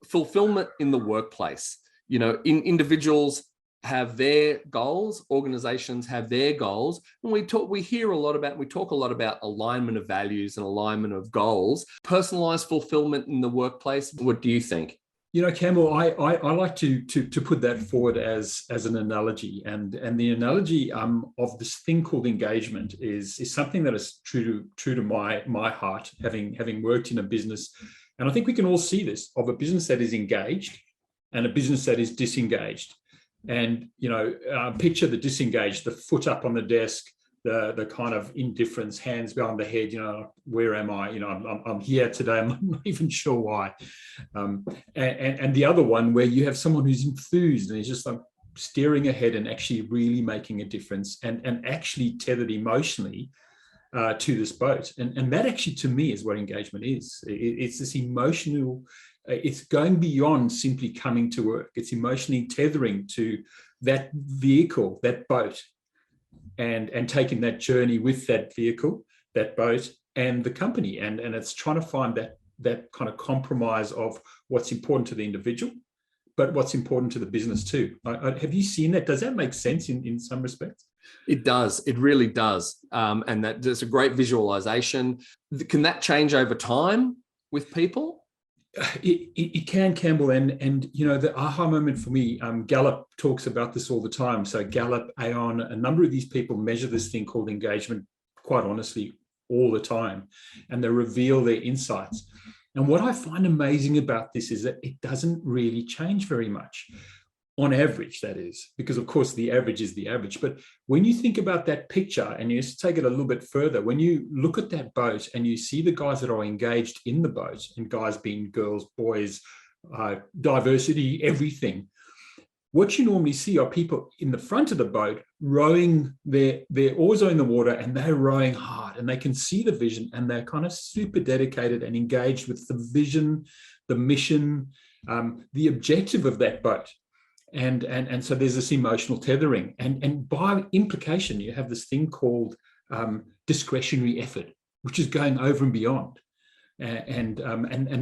fulfillment in the workplace. Individuals have their goals, organizations have their goals, and we talk a lot about alignment of values and alignment of goals. Personalized fulfillment in the workplace. What do you think? Campbell, I like to put that forward as an analogy, and the analogy of this thing called engagement is something that is true to my heart, having worked in a business, and I think we can all see this of a business that is engaged and a business that is disengaged. And picture the disengaged, the foot up on the desk, the kind of indifference, hands behind the head, where am I? I'm here today, I'm not even sure why. And the other one where you have someone who's enthused and is just like steering ahead and actually really making a difference and actually tethered emotionally to this boat. And that actually, to me, is what engagement is. It's this emotional, it's going beyond simply coming to work. It's emotionally tethering to that vehicle, that boat, and taking that journey with that vehicle, that boat, and the company. And it's trying to find that kind of compromise of what's important to the individual, but what's important to the business too. Have you seen that? Does that make sense in some respects? It does. It really does. And there's a great visualization. Can that change over time with people? It can, Campbell, and the aha moment for me, Gallup talks about this all the time. So Gallup, Aon, a number of these people measure this thing called engagement, quite honestly, all the time, and they reveal their insights. And what I find amazing about this is that it doesn't really change very much. On average, that is, because of course the average is the average. But when you think about that picture and you just take it a little bit further, when you look at that boat and you see the guys that are engaged in the boat, and guys being girls, boys, diversity, everything, what you normally see are people in the front of the boat rowing, their oars are in the water and they're rowing hard and they can see the vision and they're kind of super dedicated and engaged with the vision, the mission, the objective of that boat. And so there's this emotional tethering, and by implication, you have this thing called discretionary effort, which is going over and beyond, and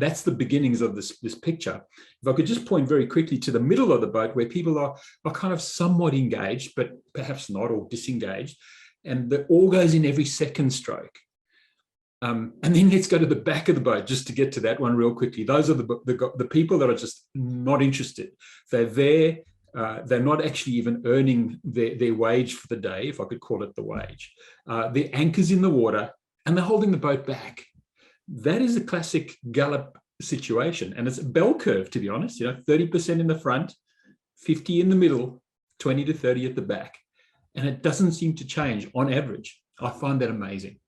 that's the beginnings of this picture. If I could just point very quickly to the middle of the boat, where people are kind of somewhat engaged, but perhaps not, or disengaged, and the oar goes in every second stroke. And then let's go to the back of the boat just to get to that one real quickly. Those are the people that are just not interested. They're there. They're not actually even earning their wage for the day, if I could call it the wage. The anchor's in the water and they're holding the boat back. That is a classic Gallup situation. And it's a bell curve, to be honest, 30% in the front, 50 in the middle, 20 to 30 at the back. And it doesn't seem to change on average. I find that amazing.